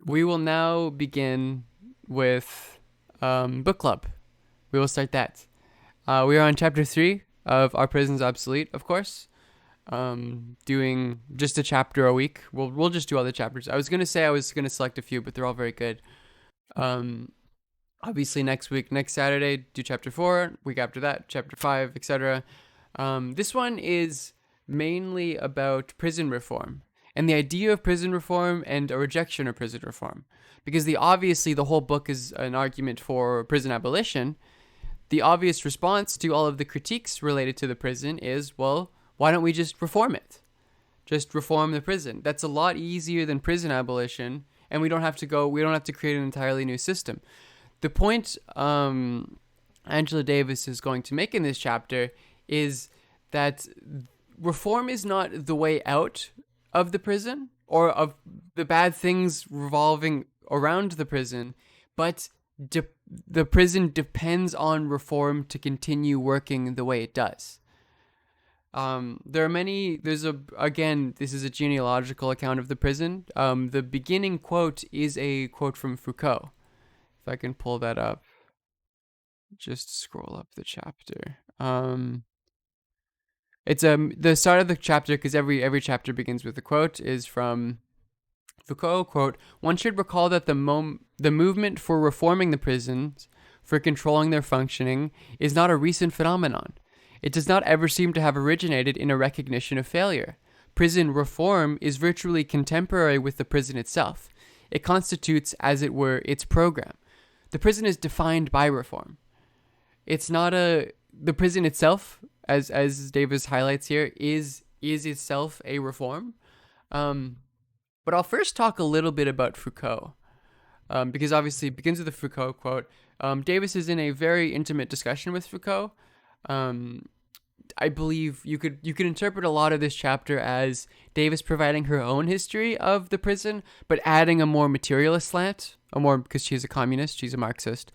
We will now begin with book club. We will start that. We are on chapter 3 of Our Prison's Obsolete, of course. Doing just a chapter a week. We'll just do all the chapters. I was gonna say I was gonna select a few, but they're all very good. Um, Obviously next week, next Saturday, do chapter 4. Week after that, chapter 5, etc. This one is mainly about prison reform and the idea of prison reform and a rejection of prison reform, because obviously the whole book is an argument for prison abolition. The obvious response to all of the critiques related to the prison is, well, why don't we just reform it? Just reform the prison. That's a lot easier than prison abolition, and we don't have to create an entirely new system. The point Angela Davis is going to make in this chapter is that reform is not the way out of the prison or of the bad things revolving around the prison, but the prison depends on reform to continue working the way it does. There are many. This is a genealogical account of the prison. The beginning quote is a quote from Foucault. If I can pull that up, just scroll up the chapter. It's the start of the chapter, because every chapter begins with a quote, is from Foucault. Quote: "One should recall that the movement for reforming the prisons, for controlling their functioning, is not a recent phenomenon. It does not ever seem to have originated in a recognition of failure. Prison reform is virtually contemporary with the prison itself. It constitutes, as it were, its program. The prison is defined by reform. It's not the prison itself, as Davis highlights here, is itself a reform. But I'll first talk a little bit about Foucault, because obviously it begins with the Foucault quote. Davis is in a very intimate discussion with Foucault. I believe you could interpret a lot of this chapter as Davis providing her own history of the prison, but adding a more materialist slant, because she's a communist, she's a Marxist,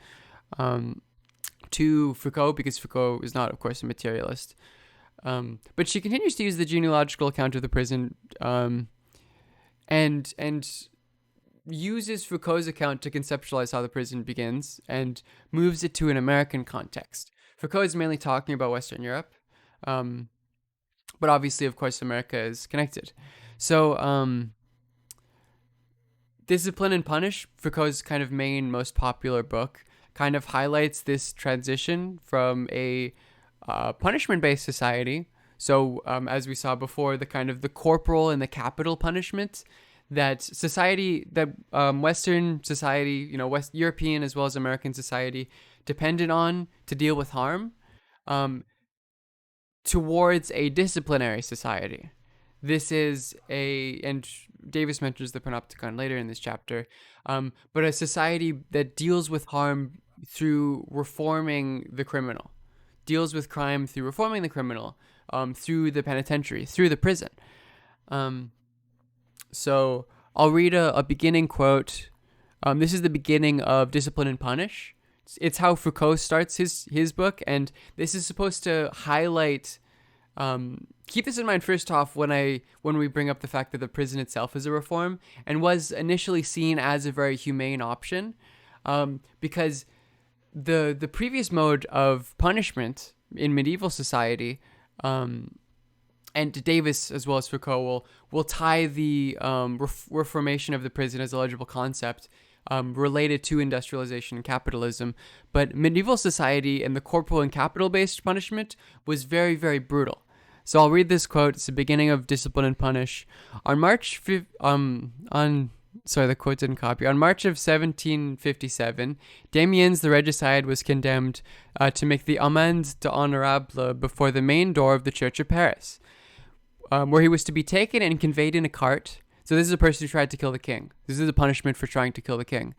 to Foucault, because Foucault is not, of course, a materialist. But she continues to use the genealogical account of the prison, and uses Foucault's account to conceptualize how the prison begins and moves it to an American context. Foucault is mainly talking about Western Europe, but obviously, of course, America is connected. So, Discipline and Punish, Foucault's kind of main, most popular book, kind of highlights this transition from a punishment-based society. So, as we saw before, the kind of the corporal and the capital punishment that Western society, West European as well as American society, depended on to deal with harm, towards a disciplinary society. This is and Davis mentions the panopticon later in this chapter, but a society that deals with harm through reforming the criminal, deals with crime through reforming the criminal, through the penitentiary, through the prison. So I'll read a beginning quote. This is the beginning of Discipline and Punish. It's how Foucault starts his book, and this is supposed to highlight. Keep this in mind first off when we bring up the fact that the prison itself is a reform and was initially seen as a very humane option, because the previous mode of punishment in medieval society, and Davis as well as Foucault will tie the reformation of the prison as a legible concept related to industrialization and capitalism. But medieval society and the corporal and capital-based punishment was very, very brutal. So I'll read this quote. It's the beginning of Discipline and Punish. The quote didn't copy. On March of 1757, Damiens the regicide was condemned to make the amende d'honorable before the main door of the Church of Paris, where he was to be taken and conveyed in a cart. So this is a person who tried to kill the king. This is a punishment for trying to kill the king.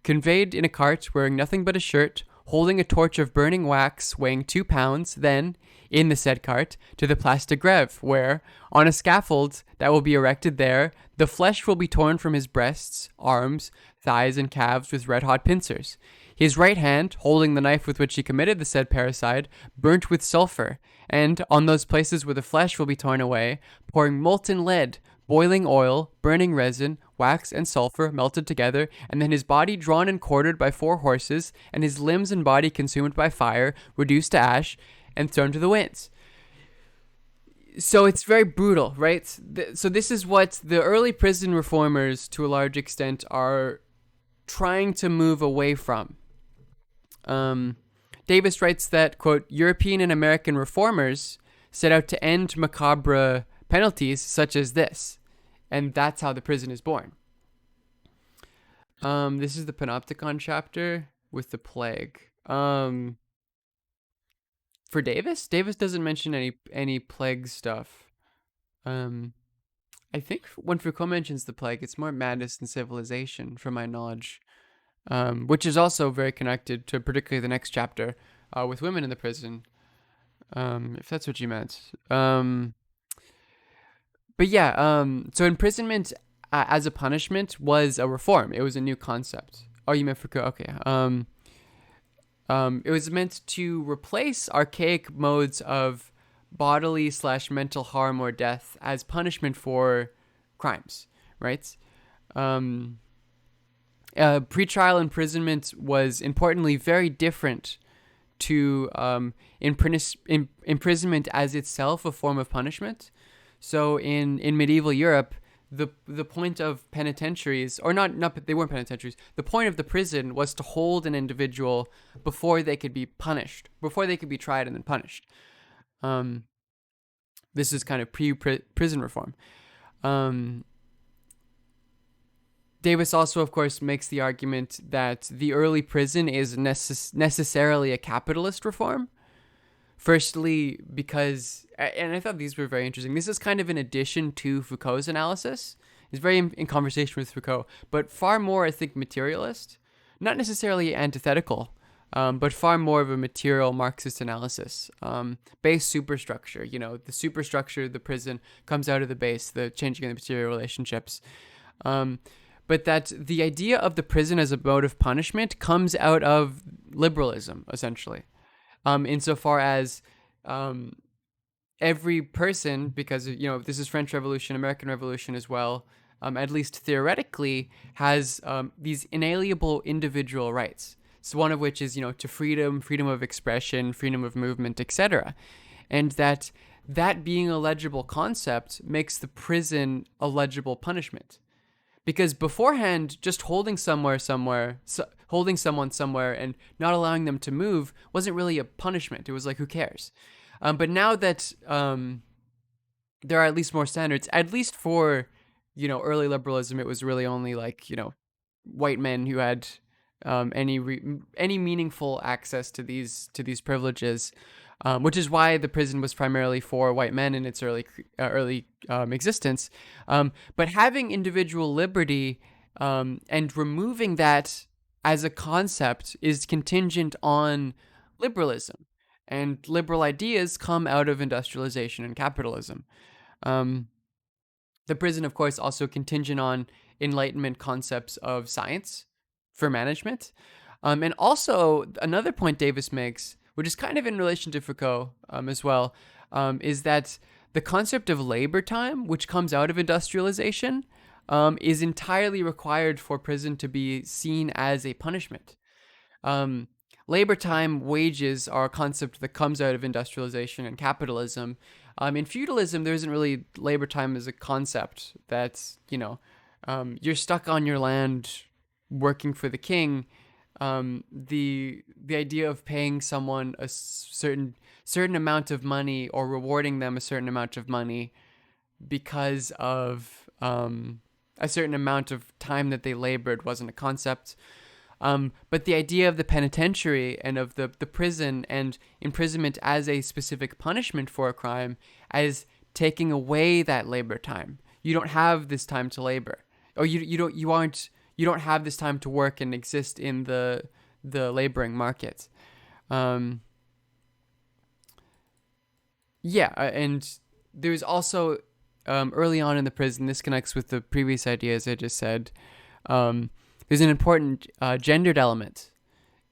Conveyed in a cart, wearing nothing but a shirt, holding a torch of burning wax weighing 2 pounds, then, in the said cart, to the Place de Grève, where, on a scaffold that will be erected there, the flesh will be torn from his breasts, arms, thighs, and calves with red-hot pincers. His right hand, holding the knife with which he committed the said parricide, burnt with sulphur, and, on those places where the flesh will be torn away, pouring molten lead, boiling oil, burning resin, wax, and sulfur melted together, and then his body drawn and quartered by 4 horses, and his limbs and body consumed by fire, reduced to ash, and thrown to the winds. So it's very brutal, right? So this is what the early prison reformers, to a large extent, are trying to move away from. Davis writes that, quote, European and American reformers set out to end macabre penalties such as this. And that's how the prison is born. This is the Panopticon chapter with the plague. For Davis doesn't mention any plague stuff. I think when Foucault mentions the plague, it's more madness and civilization, from my knowledge, which is also very connected to particularly the next chapter with women in the prison, if that's what you meant. But yeah, so imprisonment as a punishment was a reform. It was a new concept. Oh, you meant Foucault? Okay. It was meant to replace archaic modes of bodily/mental harm or death as punishment for crimes, right? Pretrial imprisonment was importantly very different to imprisonment as itself a form of punishment. So in medieval Europe, the point of penitentiaries, or not they weren't penitentiaries, the point of the prison was to hold an individual before they could be punished, before they could be tried and then punished. This is kind of pre-prison reform. Davis also, of course, makes the argument that the early prison is necessarily a capitalist reform. Firstly, because, and I thought these were very interesting, this is kind of in addition to Foucault's analysis. He's very in conversation with Foucault, but far more, I think, materialist. Not necessarily antithetical, but far more of a material Marxist analysis. Base superstructure, the superstructure of the prison comes out of the base, the changing of the material relationships. But that the idea of the prison as a mode of punishment comes out of liberalism, essentially. Insofar as every person, because this is French Revolution, American Revolution as well, at least theoretically, has these inalienable individual rights. So one of which is to freedom of expression, freedom of movement, etc. And that being a legible concept makes the prison a legible punishment. Because beforehand, just holding someone somewhere, and not allowing them to move wasn't really a punishment. It was like, who cares? But now that there are at least more standards, at least for early liberalism, it was really only like white men who had any meaningful access to these privileges, which is why the prison was primarily for white men in its early existence. But having individual liberty and removing that as a concept is contingent on liberalism, and liberal ideas come out of industrialization and capitalism. The prison, of course, also contingent on Enlightenment concepts of science for management. And also, another point Davis makes, which is kind of in relation to Foucault as well, is that the concept of labor time, which comes out of industrialization, is entirely required for prison to be seen as a punishment. Labor time wages are a concept that comes out of industrialization and capitalism. In feudalism, there isn't really labor time as a concept. That's, you're stuck on your land working for the king. The idea of paying someone a certain amount of money or rewarding them a certain amount of money because of a certain amount of time that they labored wasn't a concept. But the idea of the penitentiary and of the prison and imprisonment as a specific punishment for a crime, as taking away that labor time. You don't have this time to labor, or you don't have this time to work and exist in the laboring market. And there's also early on in the prison, this connects with the previous ideas I just said, there's an important gendered element.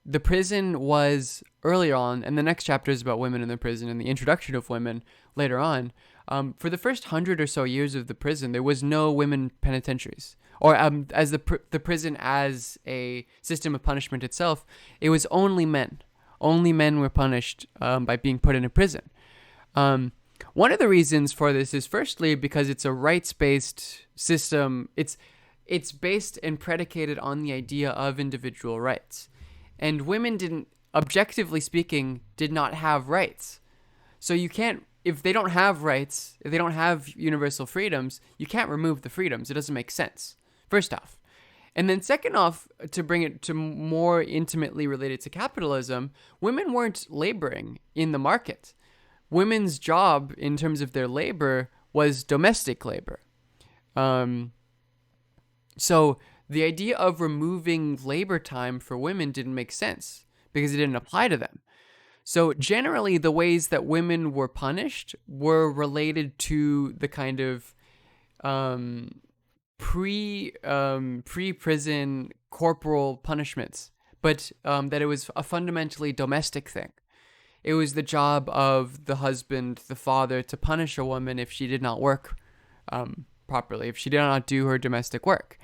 The prison was earlier on, and the next chapter is about women in the prison and the introduction of women later on, For the first 100 or so years of the prison, there was no women penitentiaries, or as the prison as a system of punishment itself, it was only men. Only men were punished by being put in a prison. One of the reasons for this is firstly because it's a rights-based system. It's based and predicated on the idea of individual rights, and women didn't, objectively speaking, did not have rights. So you can't, if they don't have rights, if they don't have universal freedoms, you can't remove the freedoms. It doesn't make sense, first off. And then second off, to bring it to more intimately related to capitalism, women weren't laboring in the market. Women's job in terms of their labor was domestic labor. So the idea of removing labor time for women didn't make sense because it didn't apply to them. So generally, the ways that women were punished were related to the kind of pre-prison corporal punishments, but that it was a fundamentally domestic thing. It was the job of the husband, the father, to punish a woman if she did not work properly, if she did not do her domestic work.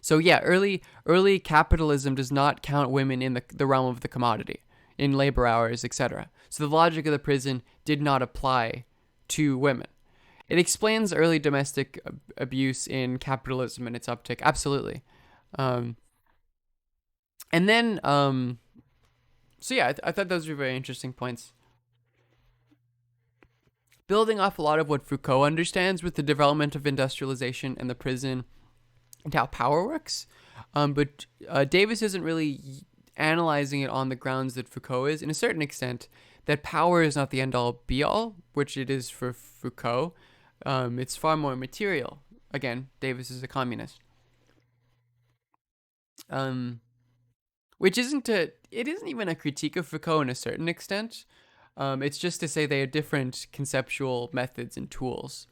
So yeah, early capitalism does not count women in the realm of the commodity, in labor hours, etc. So the logic of the prison did not apply to women. It explains early domestic abuse in capitalism and its uptick, absolutely. And then, so yeah, I thought those were very interesting points. Building off a lot of what Foucault understands with the development of industrialization and the prison and how power works. But Davis isn't really analyzing it on the grounds that Foucault is, in a certain extent, that power is not the end-all be-all, which it is for Foucault. It's far more material. Again, Davis is a communist. Which it isn't even a critique of Foucault in a certain extent. It's just to say they are different conceptual methods and tools,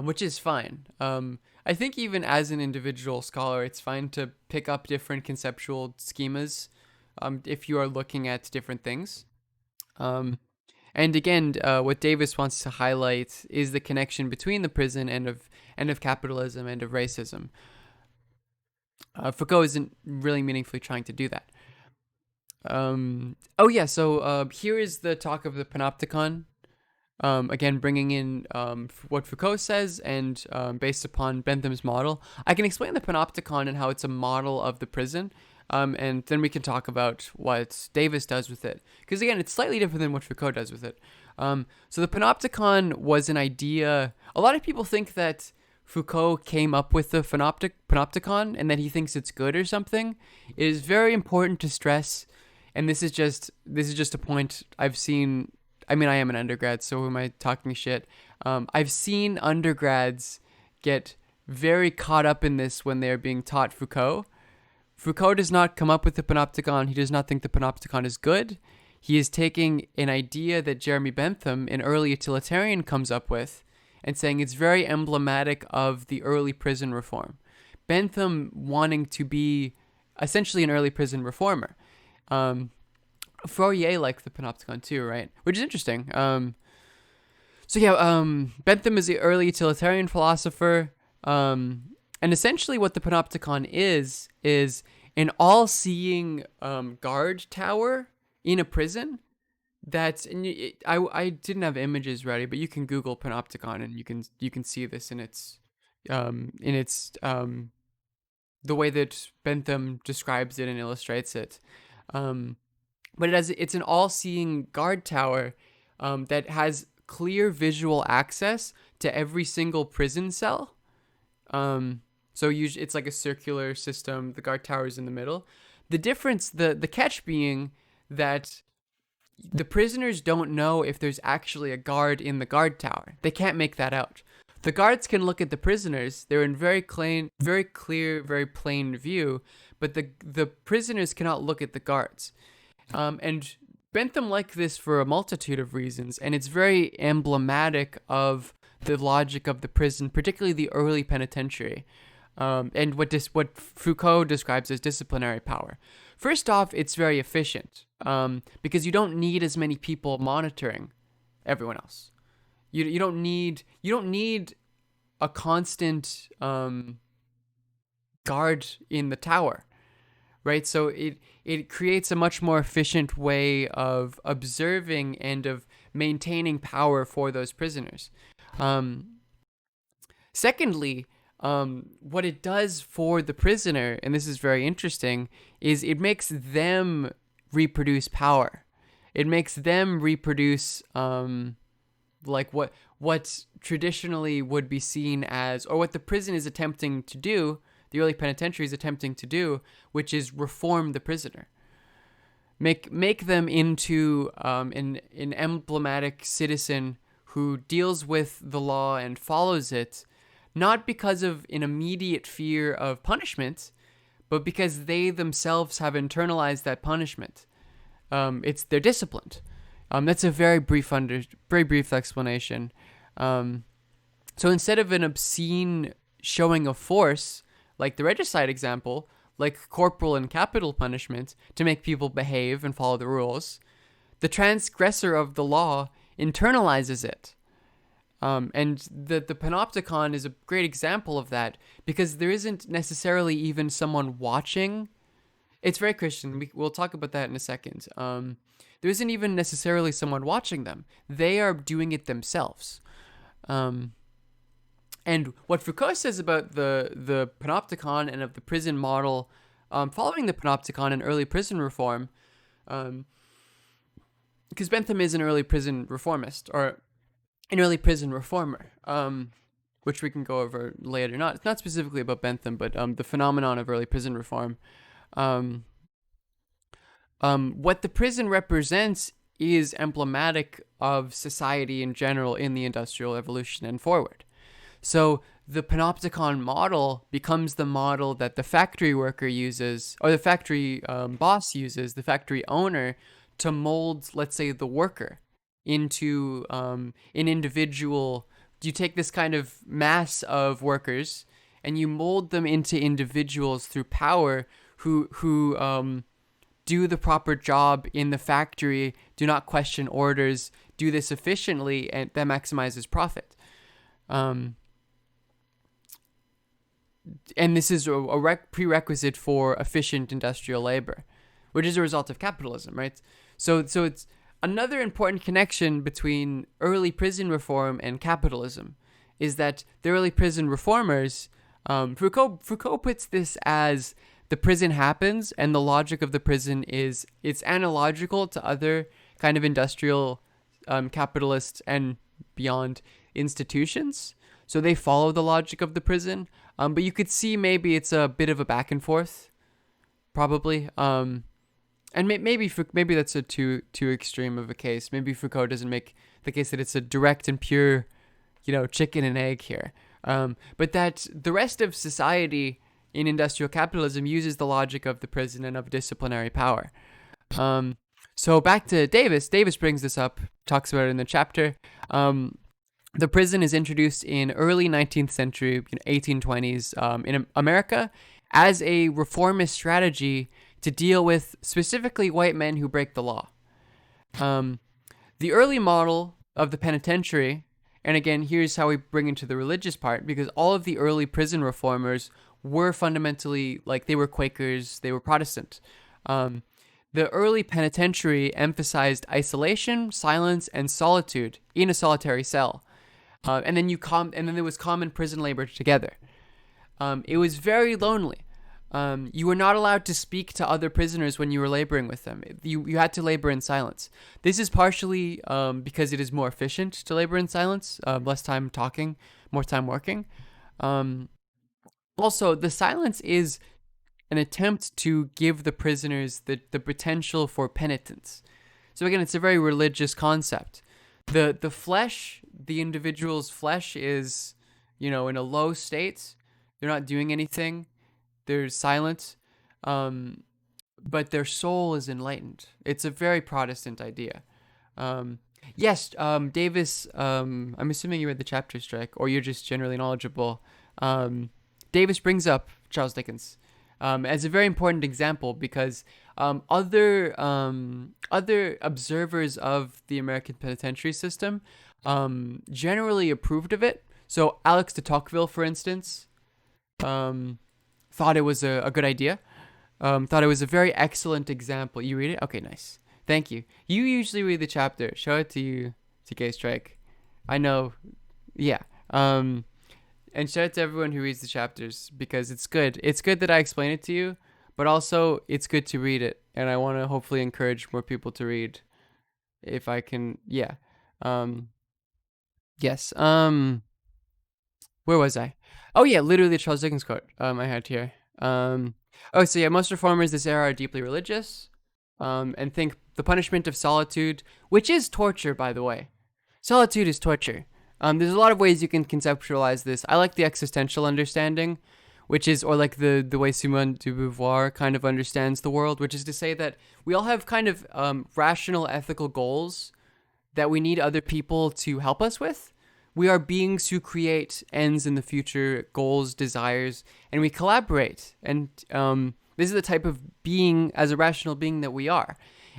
which is fine. I think even as an individual scholar, it's fine to pick up different conceptual schemas if you are looking at different things. And again, what Davis wants to highlight is the connection between the prison and of capitalism and of racism. Foucault isn't really meaningfully trying to do that. So here is the talk of the panopticon. Again, bringing in what Foucault says and based upon Bentham's model. I can explain the panopticon and how it's a model of the prison, and then we can talk about what Davis does with it. Because again, it's slightly different than what Foucault does with it. So the panopticon was an idea. A lot of people think that Foucault came up with the panopticon and that he thinks it's good or something. It is very important to stress, and this is just a point I've seen. I mean, I am an undergrad, so who am I talking shit? I've seen undergrads get very caught up in this when they're being taught Foucault. Foucault does not come up with the panopticon. He does not think the panopticon is good. He is taking an idea that Jeremy Bentham, an early utilitarian, comes up with and saying it's very emblematic of the early prison reform. Bentham wanting to be essentially an early prison reformer. Fourier liked the panopticon too, right? Which is interesting. Bentham is the early utilitarian philosopher. And essentially what the panopticon is an all-seeing guard tower in a prison. I didn't have images ready, but you can Google panopticon and you can see this in its the way that Bentham describes it and illustrates it. But it's an all-seeing guard tower that has clear visual access to every single prison cell. So usually it's like a circular system. The guard tower is in the middle. The difference, the catch being that the prisoners don't know if there's actually a guard in the guard tower. They can't make that out. The guards can look at the prisoners. They're in very clear, very plain view, but the prisoners cannot look at the guards. And Bentham liked this for a multitude of reasons, and it's very emblematic of the logic of the prison, particularly the early penitentiary, and what Foucault describes as disciplinary power. First off, it's very efficient because you don't need as many people monitoring everyone else. You don't need a constant guard in the tower, right? So it creates a much more efficient way of observing and of maintaining power for those prisoners. Um, Secondly, what it does for the prisoner, and this is very interesting, is it makes them reproduce power. It makes them reproduce like what traditionally would be seen as, or what the prison is attempting to do, the early penitentiary is attempting to do, which is reform the prisoner. Make them into an emblematic citizen who deals with the law and follows it, not because of an immediate fear of punishment, but because they themselves have internalized that punishment. They're disciplined. That's a very brief explanation. So instead of an obscene showing of force, like the regicide example, like corporal and capital punishment to make people behave and follow the rules, the transgressor of the law internalizes it. And the panopticon is a great example of that, because there isn't necessarily even someone watching. It's very Christian. We'll talk about that in a second. There isn't even necessarily someone watching them. They are doing it themselves. And what Foucault says about the panopticon and of the prison model following the panopticon and early prison reform, because Bentham is an early prison reformist, or an early prison reformer, which we can go over later. Not specifically about Bentham, but the phenomenon of early prison reform. What the prison represents is emblematic of society in general in the industrial evolution and forward. So the panopticon model becomes the model that the factory worker uses, or the factory boss uses, the factory owner, to mold, let's say, the worker into an individual. You take this kind of mass of workers and you mold them into individuals through power who do the proper job in the factory, do not question orders, do this efficiently, and that maximizes profit. And this is a prerequisite for efficient industrial labor, which is a result of capitalism, right? So it's another important connection between early prison reform and capitalism is that the early prison reformers, Foucault puts this as the prison happens and the logic of the prison is it's analogical to other kind of industrial, capitalist and beyond institutions. So they follow the logic of the prison. But you could see maybe it's a bit of a back and forth, probably. And maybe that's a too extreme of a case. Maybe Foucault doesn't make the case that it's a direct and pure, chicken and egg here. But that the rest of society in industrial capitalism uses the logic of the prison and of disciplinary power. So back to Davis. Davis brings this up, talks about it in the chapter. The prison is introduced in early 19th century, 1820s, in America as a reformist strategy to deal with specifically white men who break the law. The early model of the penitentiary, and again, here's how we bring into the religious part, because all of the early prison reformers were fundamentally, they were Quakers, they were Protestant. The early penitentiary emphasized isolation, silence, and solitude in a solitary cell. And then there was common prison labor together. It was very lonely. You were not allowed to speak to other prisoners when you were laboring with them. You had to labor in silence. This is partially because it is more efficient to labor in silence, less time talking, more time working. Also, the silence is an attempt to give the prisoners the potential for penitence. So again, it's a very religious concept. The flesh, the individual's flesh is, in a low state. They're not doing anything. They're silent. But their soul is enlightened. It's a very Protestant idea. Yes, Davis, I'm assuming you read the chapter, Strike, or you're just generally knowledgeable. Davis brings up Charles Dickens. as a very important example because other observers of the American penitentiary system generally approved of it. So Alex de Tocqueville, for instance, um, thought it was a good idea. Thought it was a very excellent example. You read it? Okay, nice. Thank you. You usually read the chapter. Show it to you, to Gay Strike. I know. Yeah. And shout out to everyone who reads the chapters because it's good. It's good that I explain it to you, but also it's good to read it. And I want to hopefully encourage more people to read if I can. Yeah. Um, yes. Where was I? Oh yeah, literally the Charles Dickens quote. I had here. Oh, so yeah, most reformers this era are deeply religious, and think the punishment of solitude, which is torture, by the way. Solitude is torture. There's a lot of ways you can conceptualize this. I like the existential understanding, which is, or like the way Simone de Beauvoir kind of understands the world, which is to say that we all have kind of rational ethical goals that we need other people to help us with. We are beings who create ends in the future, goals, desires, and we collaborate. And this is the type of being, as a rational being, that we are.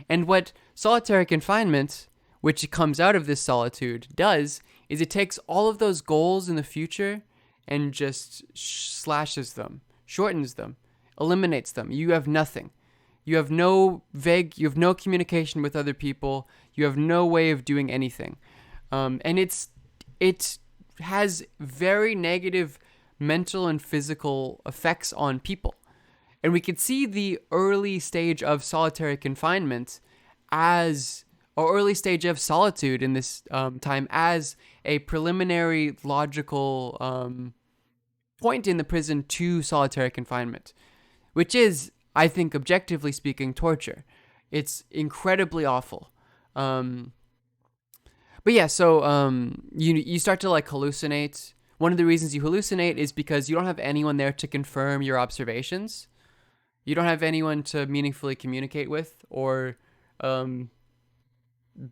And what solitary confinement, which comes out of this solitude, does is it takes all of those goals in the future and just slashes them, shortens them, eliminates them. You have nothing. You have no communication with other people. You have no way of doing anything. And it has very negative mental and physical effects on people. And we could see the early stage of solitary confinement or early stage of solitude in this time as a preliminary logical point in the prison to solitary confinement, which is, I think, objectively speaking, torture. It's incredibly awful. But yeah, so you start to like hallucinate. One of the reasons you hallucinate is because you don't have anyone there to confirm your observations. You don't have anyone to meaningfully communicate with or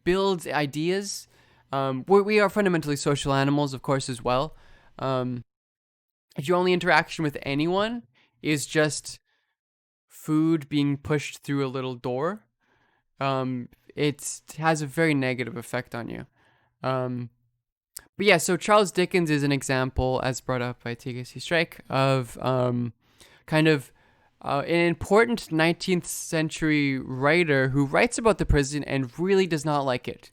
build ideas. We are fundamentally social animals, of course, as well. If your only interaction with anyone is just food being pushed through a little door, it has a very negative effect on you. But yeah, so Charles Dickens is an example, as brought up by TKC Strike, of kind of an important 19th century writer who writes about the prison and really does not like it.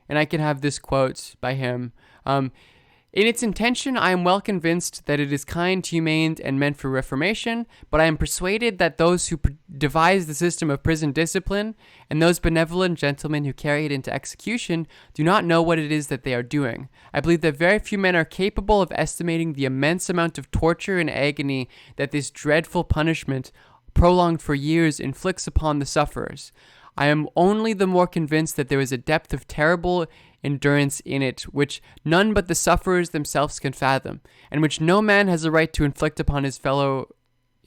And I can have this quote by him. In its intention, I am well convinced that it is kind, humane, and meant for reformation, but I am persuaded that those who devise the system of prison discipline and those benevolent gentlemen who carry it into execution do not know what it is that they are doing. I believe that very few men are capable of estimating the immense amount of torture and agony that this dreadful punishment, prolonged for years, inflicts upon the sufferers. I am only the more convinced that there is a depth of terrible endurance in it which none but the sufferers themselves can fathom, and which no man has a right to inflict upon his fellow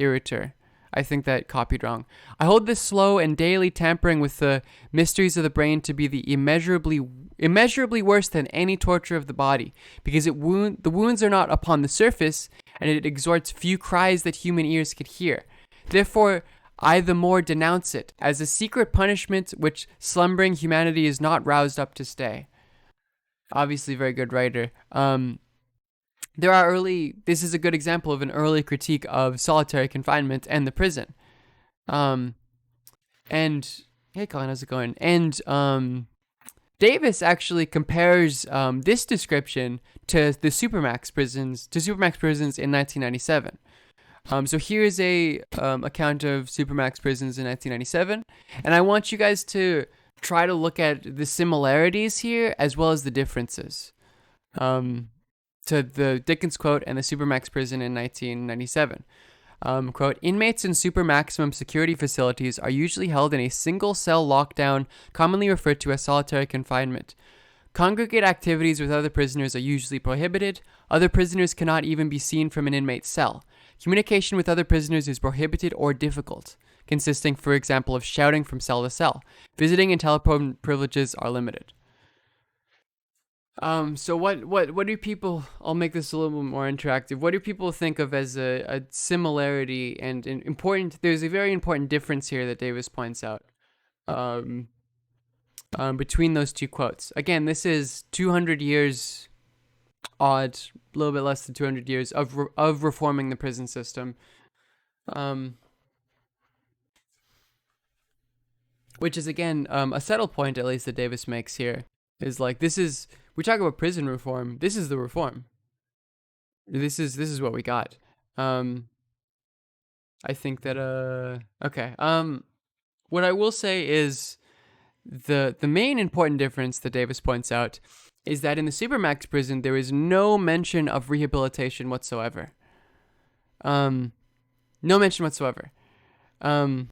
irritor. I think that copied wrong. I hold this slow and daily tampering with the mysteries of the brain to be the immeasurably worse than any torture of the body, because the wounds are not upon the surface, and it extorts few cries that human ears could hear. Therefore, I the more denounce it as a secret punishment which slumbering humanity is not roused up to stay. Obviously, very good writer. This is a good example of an early critique of solitary confinement and the prison. And hey, Colin, how's it going? And Davis actually compares this description to the Supermax prisons in 1997. So here's a account of Supermax prisons in 1997, and I want you guys to try to look at the similarities here as well as the differences to the Dickens quote and the Supermax prison in 1997. Quote, inmates in super maximum security facilities are usually held in a single cell lockdown, commonly referred to as solitary confinement. Congregate activities with other prisoners are usually prohibited. Other prisoners cannot even be seen from an inmate's cell. Communication with other prisoners is prohibited or difficult, consisting, for example, of shouting from cell to cell. Visiting and telephone privileges are limited. So what do people? I'll make this a little bit more interactive. What do people think of as a similarity and an important? There's a very important difference here that Davis points out. Um, Between those two quotes. Again, this is 200 years odd, a little bit less than 200 years of reforming the prison system. Um, which is again a subtle point, at least that Davis makes here, is like this is we talk about prison reform. This is the reform. This is what we got. Um, I think that okay. What I will say is the main important difference that Davis points out is that in the supermax prison there is no mention of rehabilitation whatsoever. Um, no mention whatsoever. Um,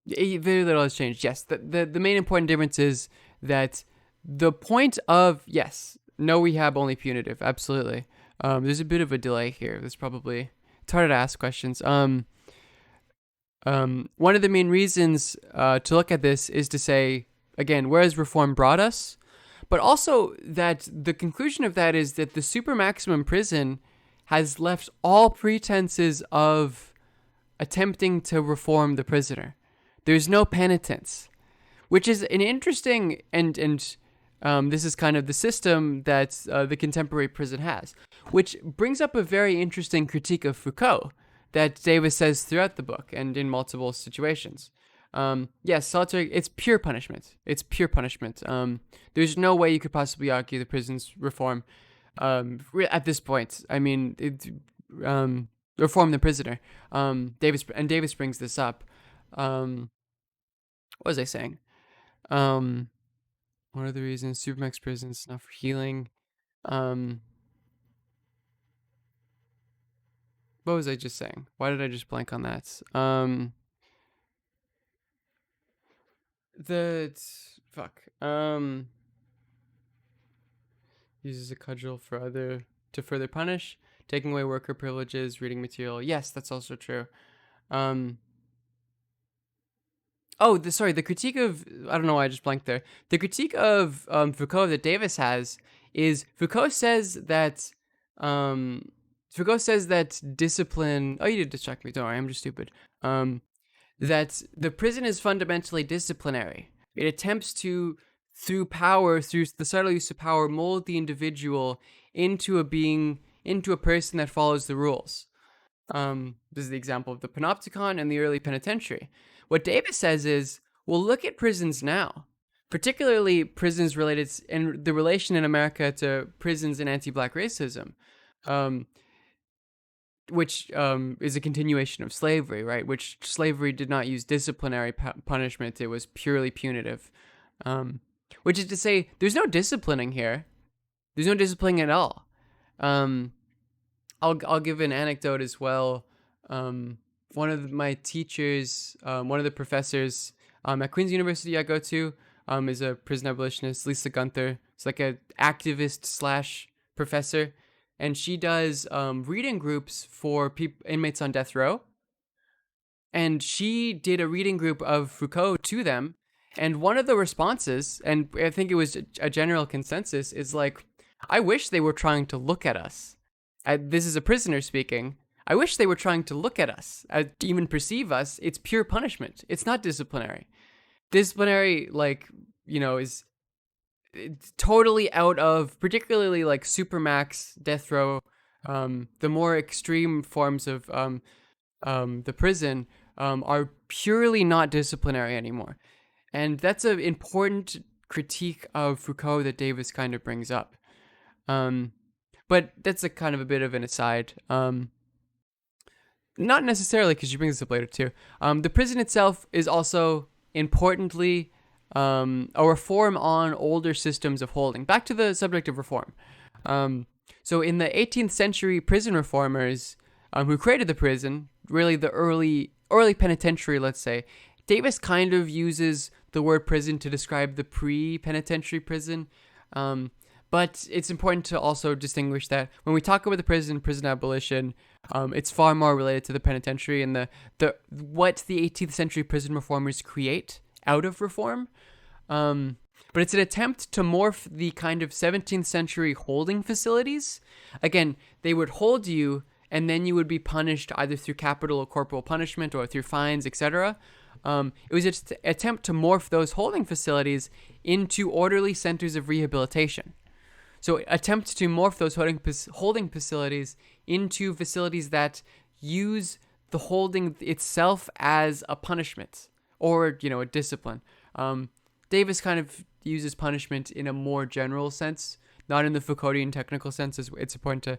Very little has changed. Yes, the main important difference is that the point of yes, no rehab, only punitive. Absolutely. There's a bit of a delay here. There's probably it's harder to ask questions. One of the main reasons to look at this is to say again, where has reform brought us? But also that the conclusion of that is that the super maximum prison has left all pretenses of attempting to reform the prisoner. There's no penitence, which is an interesting and this is kind of the system that the contemporary prison has, which brings up a very interesting critique of Foucault that Davis says throughout the book and in multiple situations. Yes, solitary, it's pure punishment. It's pure punishment. There's no way you could possibly argue the prison's reform at this point. I mean, reform the prisoner. Davis brings this up. What was I saying? One of the reasons supermax prisons not for healing. What was I just saying? Why did I just blank on that? The fuck. Uses a cudgel for other to further punish, taking away worker privileges, reading material. Yes, that's also true. The critique of I don't know why I just blanked there. The critique of Foucault that Davis has is Foucault says that discipline. Oh, you did distract me. Don't worry, I'm just stupid. That the prison is fundamentally disciplinary. It attempts to, through the subtle use of power, mold the individual into a person that follows the rules. This is the example of the panopticon and the early penitentiary. What Davis says is, well, look at prisons now, particularly prisons related and the relation in America to prisons and anti-black racism, which is a continuation of slavery, right? Which slavery did not use disciplinary punishment; it was purely punitive. Which is to say, there's no disciplining here. There's no disciplining at all. I'll give an anecdote as well. One of my teachers, one of the professors at Queen's University I go to, is a prison abolitionist, Lisa Gunther. It's like an activist slash professor, and she does reading groups for inmates on death row. And she did a reading group of Foucault to them, and one of the responses, and I think it was a general consensus, is like, I wish they were trying to look at us. This is a prisoner speaking. I wish they were trying to look at us, even perceive us. It's pure punishment. It's not disciplinary. Disciplinary, is totally out of, particularly like supermax, death row, the more extreme forms of the prison are purely not disciplinary anymore. And that's an important critique of Foucault that Davis kind of brings up. But that's a kind of a bit of an aside. Not necessarily, because she brings this up later too. The prison itself is also importantly a reform on older systems of holding. Back to the subject of reform. So in the 18th century prison reformers who created the prison, really the early penitentiary, let's say, Davis kind of uses the word prison to describe the pre-penitentiary prison. But it's important to also distinguish that when we talk about the prison abolition, it's far more related to the penitentiary and what the 18th century prison reformers create out of reform. But it's an attempt to morph the kind of 17th century holding facilities. Again, they would hold you, and then you would be punished either through capital or corporal punishment or through fines, etc. It was an attempt to morph those holding facilities into orderly centers of rehabilitation. So attempt to morph those holding facilities into facilities that use the holding itself as a punishment or, a discipline. Davis kind of uses punishment in a more general sense, not in the Foucauldian technical sense. It's important to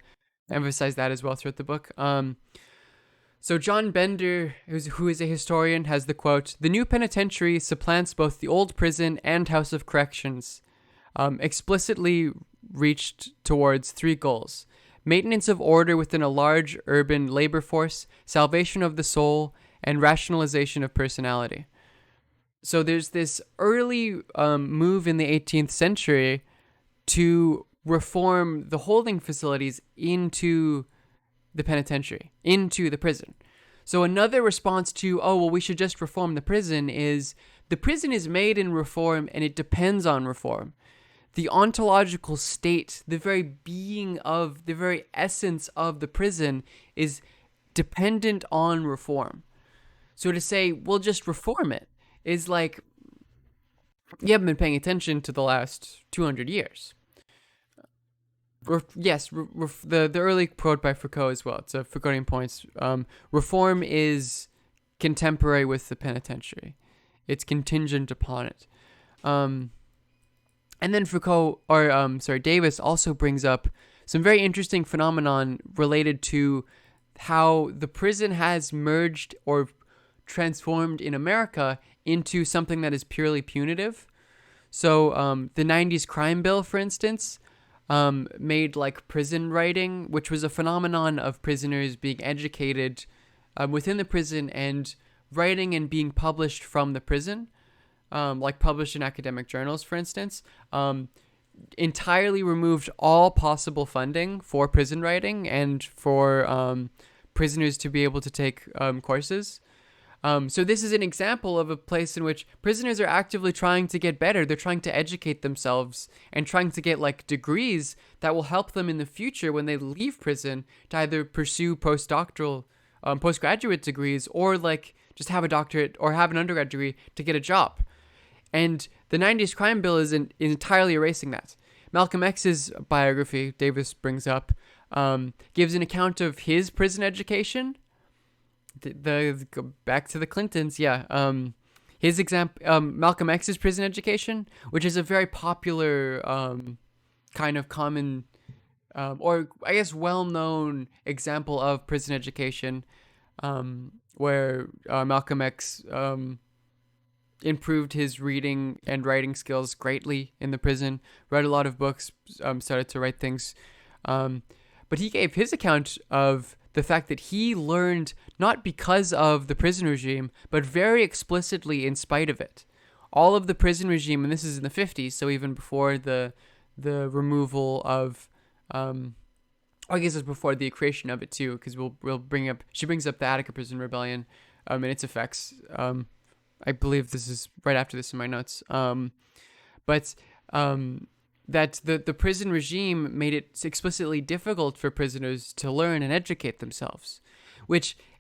emphasize that as well throughout the book. So John Bender, who is a historian, has the quote, "The new penitentiary supplants both the old prison and house of corrections, explicitly reached towards three goals: maintenance of order within a large urban labor force, salvation of the soul, and rationalization of personality." So there's this early move in the 18th century to reform the holding facilities into the penitentiary, into the prison. So another response to, we should just reform the prison is the prison is made in reform and it depends on reform. The ontological state, the very being of, the very essence of the prison is dependent on reform. So to say, we'll just reform it is like, you haven't been paying attention to the last 200 years. The early quote by Foucault as well. It's a Foucauldian point. Reform is contemporary with the penitentiary. It's contingent upon it. And then Davis also brings up some very interesting phenomenon related to how the prison has merged or transformed in America into something that is purely punitive. So the 90s crime bill, for instance, made like prison writing, which was a phenomenon of prisoners being educated within the prison and writing and being published from the prison, like published in academic journals, for instance, entirely removed all possible funding for prison writing and for prisoners to be able to take courses. So this is an example of a place in which prisoners are actively trying to get better. They're trying to educate themselves and trying to get like degrees that will help them in the future when they leave prison to either pursue postgraduate degrees or like just have a doctorate or have an undergrad degree to get a job. And the 90s crime bill is entirely erasing that. Malcolm X's biography, Davis brings up, gives an account of his prison education. Back to the Clintons, his example, Malcolm X's prison education, which is a very popular kind of common or I guess well-known example of prison education, where Malcolm X improved his reading and writing skills greatly in the prison, read a lot of books, started to write things, but he gave his account of the fact that he learned not because of the prison regime, but very explicitly in spite of it. All of the prison regime, and this is in the 50s, so even before the removal of, I guess it's before the creation of it too, because she brings up the Attica Prison Rebellion and its effects. I believe this is right after this in my notes. That the prison regime made it explicitly difficult for prisoners to learn and educate themselves.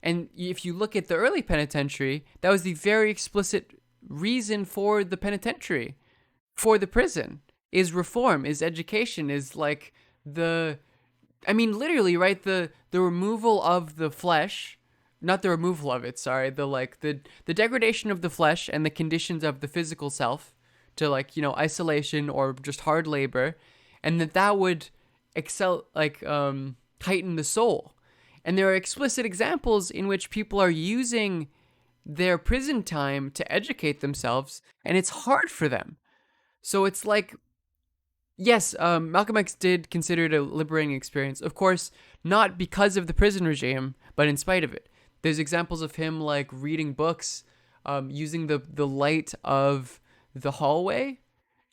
And if you look at the early penitentiary, that was the very explicit reason for the penitentiary, for the prison, is reform, is education, is like literally, right, the removal of the flesh, not the removal of it, sorry, the degradation of the flesh and the conditions of the physical self, to isolation or just hard labor, and that would heighten the soul. And there are explicit examples in which people are using their prison time to educate themselves, and it's hard for them. So it's like, yes, Malcolm X did consider it a liberating experience, of course, not because of the prison regime, but in spite of it. There's examples of him like reading books, using the light of the hallway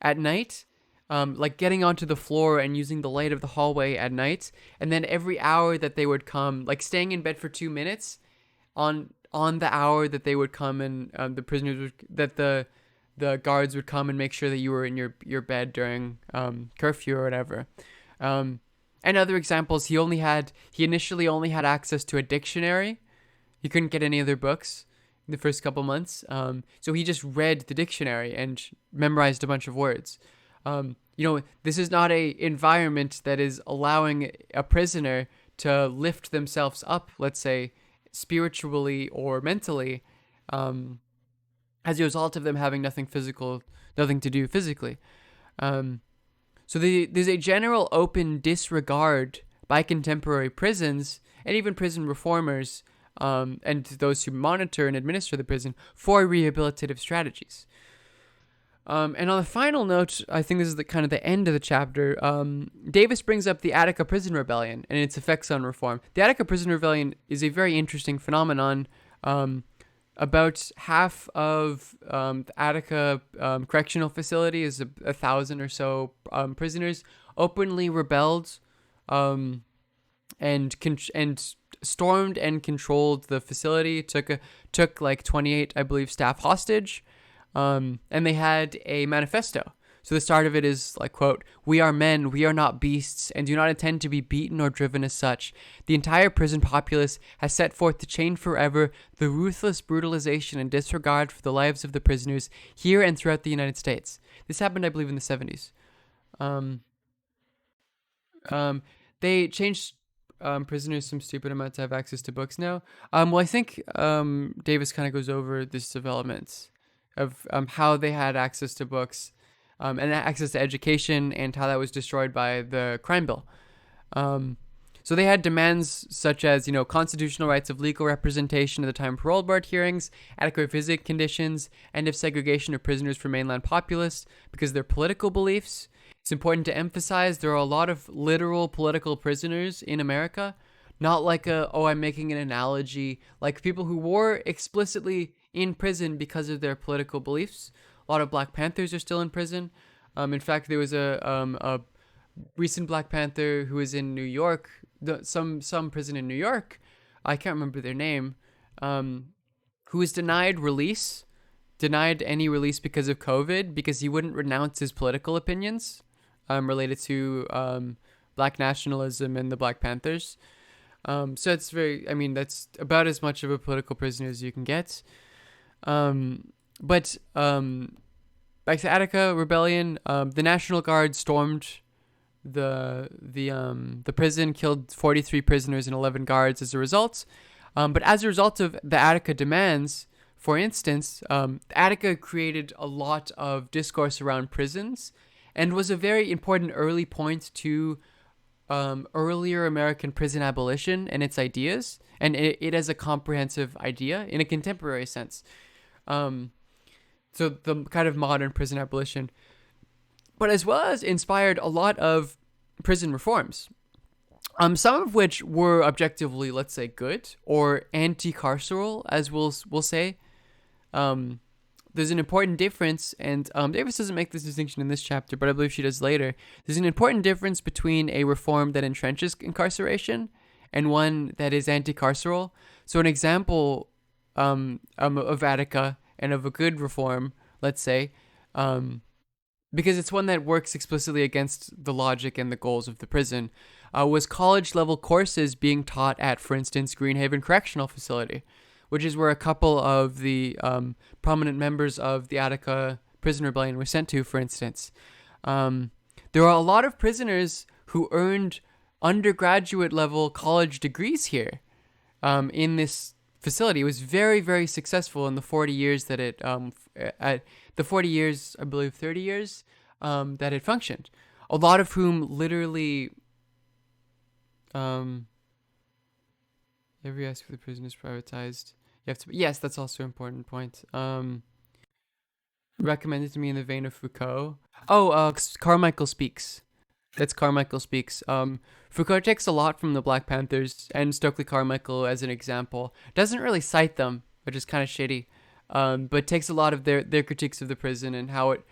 at night, like getting onto the floor and using the light of the hallway at night, and then every hour that they would come, like staying in bed for 2 minutes on the hour that they would come, and the prisoners would, that the guards would come and make sure that you were in your bed during curfew or whatever. Um, and other examples, he initially only had access to a dictionary. He couldn't get any other books in the first couple months. So he just read the dictionary and memorized a bunch of words. This is not a environment that is allowing a prisoner to lift themselves up, let's say, spiritually or mentally, as a result of them having nothing to do physically. Um, there's a general open disregard by contemporary prisons and even prison reformers, and those who monitor and administer the prison for rehabilitative strategies. And on the final note, I think this is the end of the chapter. Davis brings up the Attica Prison Rebellion and its effects on reform. The Attica Prison Rebellion is a very interesting phenomenon. About half of the Attica correctional facility is 1,000 or so prisoners openly rebelled, and stormed and controlled the facility. Took like 28, I believe, staff hostage, and they had a manifesto. So the start of it is like, quote, "We are men, we are not beasts, and do not intend to be beaten or driven as such. The entire prison populace has set forth to change forever the ruthless brutalization and disregard for the lives of the prisoners here and throughout the United States." This happened, I believe, in the 70s. Um, um, they changed prisoners some stupid amount to have access to books now. I think Davis kind of goes over this development of how they had access to books, and access to education, and how that was destroyed by the crime bill. So they had demands such as, constitutional rights of legal representation at the time of parole board hearings, adequate physical conditions, end of segregation of prisoners for mainland populace because of their political beliefs. It's important to emphasize there are a lot of literal political prisoners in America, not like I'm making an analogy, like people who were explicitly in prison because of their political beliefs. A lot of Black Panthers are still in prison. In fact, there was a recent Black Panther who was in New York, some prison in New York. I can't remember their name. Who was denied any release because of COVID, because he wouldn't renounce his political opinions related to Black nationalism and the Black Panthers. So it's that's about as much of a political prisoner as you can get. But back to Attica Rebellion, the National Guard stormed the prison, killed 43 prisoners and 11 guards as a result. But as a result of the Attica demands, for instance, Attica created a lot of discourse around prisons and was a very important early point to earlier American prison abolition and its ideas, and it as a comprehensive idea in a contemporary sense. So the kind of modern prison abolition, but as well as inspired a lot of prison reforms, some of which were objectively, let's say, good or anti-carceral, as we'll say. There's an important difference, and Davis doesn't make this distinction in this chapter, but I believe she does later. There's an important difference between a reform that entrenches incarceration and one that is anti-carceral. So an example of Attica and of a good reform, let's say, because it's one that works explicitly against the logic and the goals of the prison, was college-level courses being taught at, for instance, Greenhaven Correctional Facility, which is where a couple of the prominent members of the Attica Prison Rebellion were sent to, for instance. There are a lot of prisoners who earned undergraduate-level college degrees here in this facility. It was very, very successful in the 40 years that it, the 40 years, I believe 30 years, that it functioned. A lot of whom literally, every aspect of the prison is privatized. Yes, that's also an important point. Recommended to me in the vein of Foucault. Carmichael Speaks. That's Carmichael Speaks. Foucault takes a lot from the Black Panthers and Stokely Carmichael as an example. Doesn't really cite them, which is kind of shitty. But takes a lot of their critiques of the prison and how it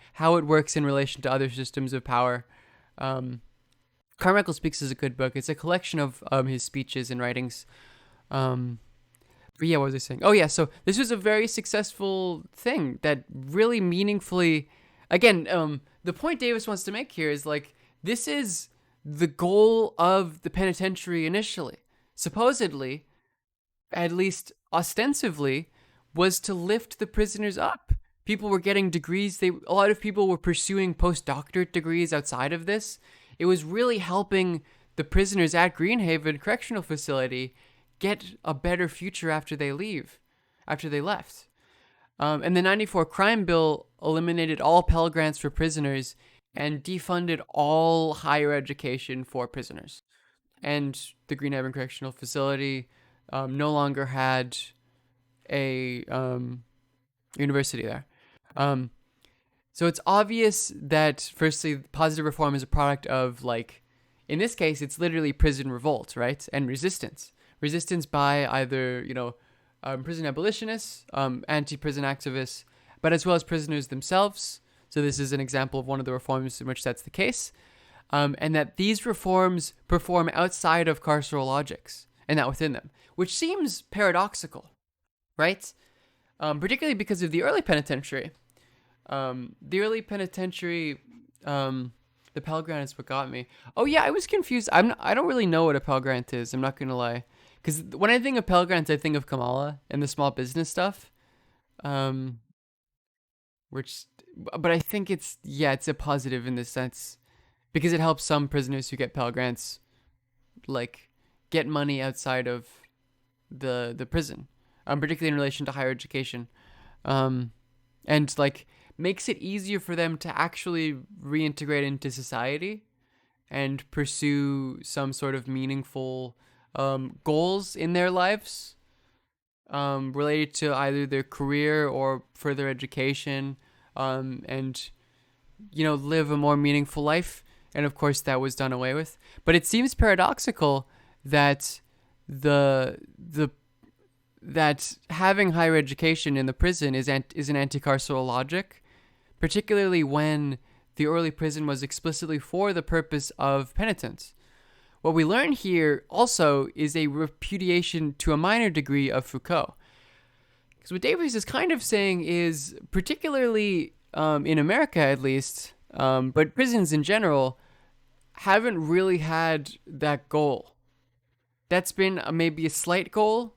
works in relation to other systems of power. Carmichael Speaks is a good book. It's a collection of his speeches and writings. But yeah, what was I saying? Oh yeah, so this was a very successful thing that really meaningfully, again, the point Davis wants to make here is like this is the goal of the penitentiary initially. Supposedly, at least ostensibly, was to lift the prisoners up. People were getting degrees. A lot of people were pursuing postdoctorate degrees outside of this. It was really helping the prisoners at Greenhaven Correctional Facility get a better future after they left. And the 94 crime bill eliminated all Pell Grants for prisoners and defunded all higher education for prisoners. And the Greenhaven Correctional Facility no longer had a university there. Um, so it's obvious that, firstly, positive reform is a product of, like, in this case, it's literally prison revolt, right? And resistance. Resistance by either, prison abolitionists, anti-prison activists, but as well as prisoners themselves. So this is an example of one of the reforms in which that's the case. And that these reforms perform outside of carceral logics and not within them, which seems paradoxical, right? Particularly because of the early penitentiary. The Pell Grant is what got me. Oh yeah, I was confused. I don't really know what a Pell Grant is. I'm not gonna lie, because when I think of Pell Grants, I think of Kamala and the small business stuff. Um, which, but I think it's a positive in this sense because it helps some prisoners who get Pell Grants like get money outside of the prison, particularly in relation to higher education, and like makes it easier for them to actually reintegrate into society and pursue some sort of meaningful goals in their lives related to either their career or further education, and live a more meaningful life. And of course, that was done away with. But it seems paradoxical that the that having higher education in the prison is an anti-carceral logic, particularly when the early prison was explicitly for the purpose of penitence. What we learn here also is a repudiation to a minor degree of Foucault. Because what Davies is kind of saying is, particularly in America at least, but prisons in general, haven't really had that goal. That's been maybe a slight goal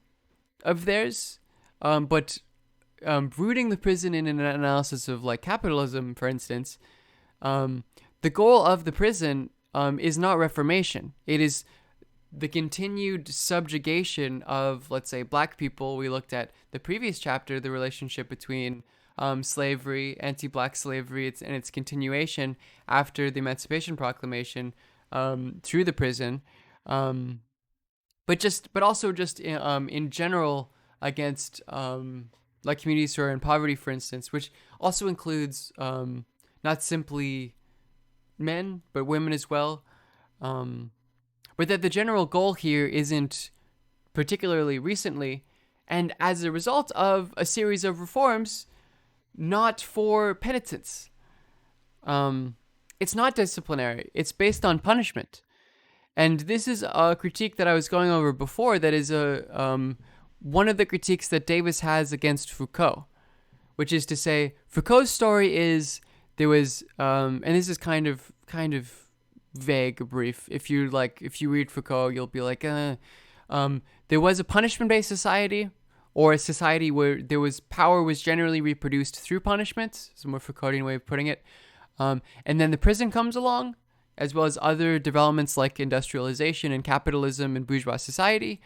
of theirs, but rooting the prison in an analysis of like capitalism, for instance, the goal of the prison is not reformation. It is the continued subjugation of, let's say, black people. We looked at the previous chapter, the relationship between slavery, anti-black slavery, and its continuation after the Emancipation Proclamation through the prison, but also just in general against like communities who are in poverty, for instance, which also includes not simply men but women as well. But that the general goal here isn't particularly recently, and as a result of a series of reforms, not for penitence. It's not disciplinary. It's based on punishment. And this is a critique that I was going over before that is one of the critiques that Davis has against Foucault, which is to say Foucault's story is there was, and this is kind of vague, brief. If you read Foucault, you'll be like, there was a punishment-based society, or a society where power was generally reproduced through punishment. It's a more Foucauldian way of putting it. And then the prison comes along, as well as other developments like industrialization and capitalism and bourgeois society.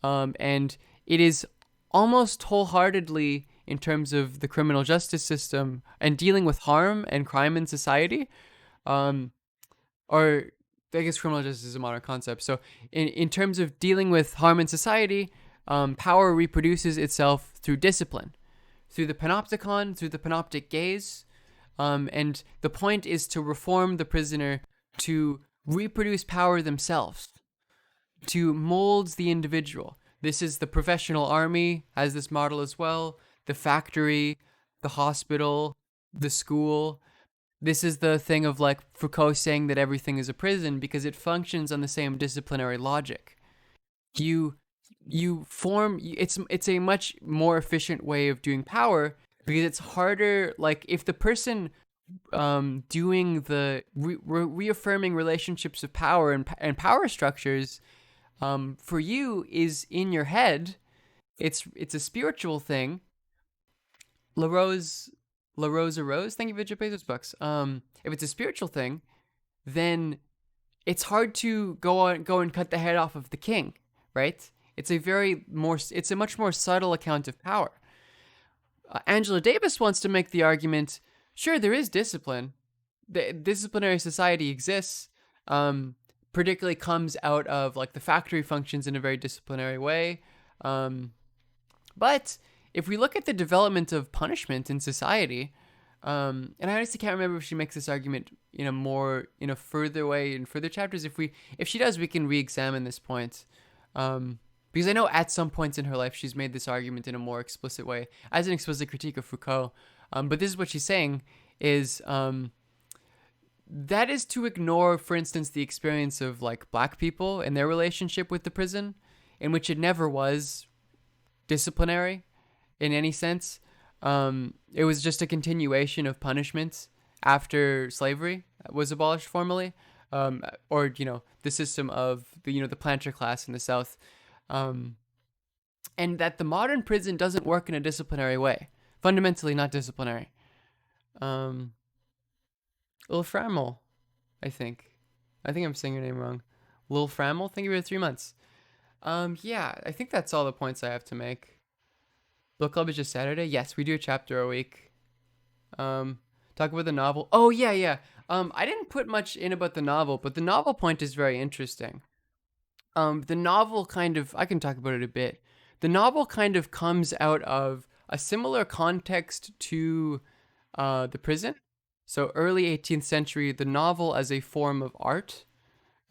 And it is almost wholeheartedly, in terms of the criminal justice system and dealing with harm and crime in society, or I guess criminal justice is a modern concept. So in terms of dealing with harm in society, power reproduces itself through discipline, through the panopticon, through the panoptic gaze. And the point is to reform the prisoner to reproduce power themselves, to mold the individual. This is the professional army, has this model as well, the factory, the hospital, the school. This is the thing of like Foucault saying that everything is a prison because it functions on the same disciplinary logic. You you form it's a much more efficient way of doing power because it's harder. Like if the person doing the reaffirming relationships of power and power structures for you is in your head, it's a spiritual thing. LaRose LaRosa Rose, thank you for your Bezos bucks. If it's a spiritual thing, then it's hard to go and cut the head off of the king, right? It's a much more subtle account of power. Angela Davis wants to make the argument, sure, there is discipline. The disciplinary society exists, particularly comes out of like the factory functions in a very disciplinary way. But if we look at the development of punishment in society, and I honestly can't remember if she makes this argument in a further way in further chapters. If she does, we can re-examine this point. Because I know at some points in her life she's made this argument in a more explicit way, as an explicit critique of Foucault. But this is what she's saying is that is to ignore, for instance, the experience of like black people and their relationship with the prison, in which it never was disciplinary in any sense. It was just a continuation of punishment after slavery was abolished formally, or the system of the planter class in the South, and that the modern prison doesn't work in a disciplinary way, fundamentally not disciplinary. Lil Framel, I think I'm saying your name wrong. Lil Framel, thank you for 3 months. Yeah, I think that's all the points I have to make. Book club is just Saturday. Yes, we do a chapter a week. Talk about the novel. Oh yeah. I didn't put much in about the novel, but the novel point is very interesting. The novel I can talk about it a bit. The novel kind of comes out of a similar context to the prison. So early 18th century, the novel as a form of art,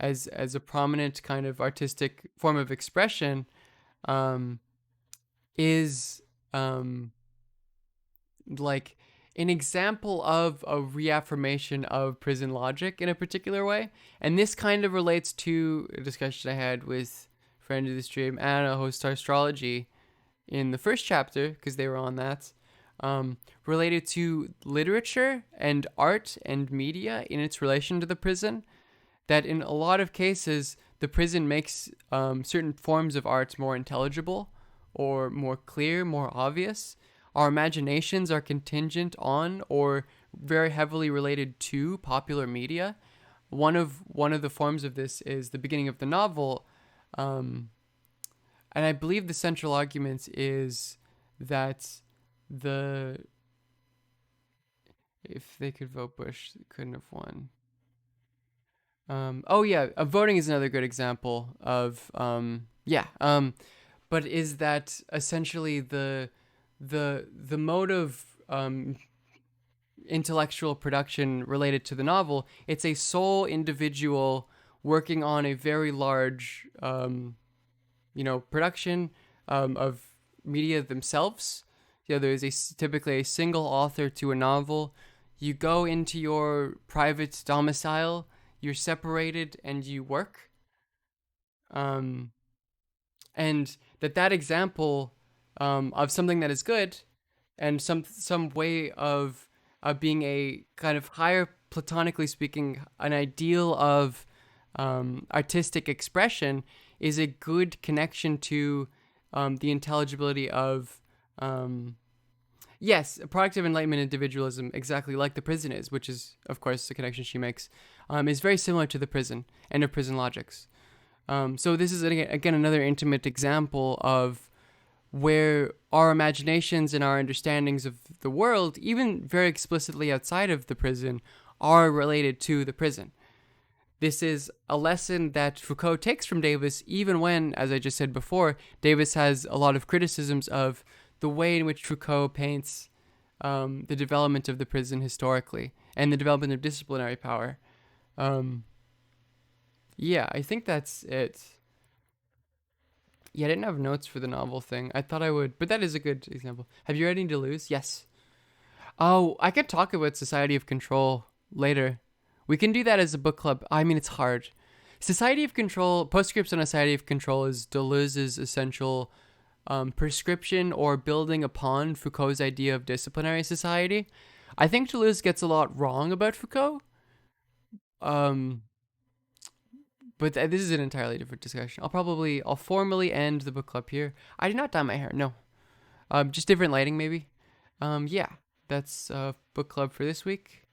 as a prominent kind of artistic form of expression, is like an example of a reaffirmation of prison logic in a particular way. And this kind of relates to a discussion I had with a friend of the stream, Anna, who hosts Astrology, in the first chapter, because they were on that, related to literature and art and media in its relation to the prison. That in a lot of cases, the prison makes certain forms of art more intelligible or more clear, more obvious. Our imaginations are contingent on or very heavily related to popular media. One of the forms of this is the beginning of the novel, and I believe the central argument is that if they could vote Bush, they couldn't have won. Voting is another good example of but is that essentially the mode of intellectual production related to the novel? It's a sole individual working on a very large production of media themselves. There's typically a single author to a novel. You go into your private domicile, you're separated, and you work. And that example of something that is good and some way of being a kind of higher, platonically speaking, an ideal of artistic expression is a good connection to the intelligibility of yes, productive enlightenment individualism, exactly like the prison is, which is, of course, the connection she makes, is very similar to the prison and of prison logics. So this is, again, another intimate example of where our imaginations and our understandings of the world, even very explicitly outside of the prison, are related to the prison. This is a lesson that Foucault takes from Davis, even when, as I just said before, Davis has a lot of criticisms of the way in which Foucault paints the development of the prison historically and the development of disciplinary power. I think that's it. Yeah, I didn't have notes for the novel thing. I thought I would, but that is a good example. Have you read Anything to Lose? Yes. Oh, I could talk about Society of Control later. We can do that as a book club. I mean, it's hard. Society of Control, Postscripts on a Society of Control is Deleuze's essential prescription or building upon Foucault's idea of disciplinary society. I think Deleuze gets a lot wrong about Foucault, um, but this is an entirely different discussion. I'll formally end the book club here. I did not dye my hair, no. Just different lighting, maybe. Yeah, that's book club for this week.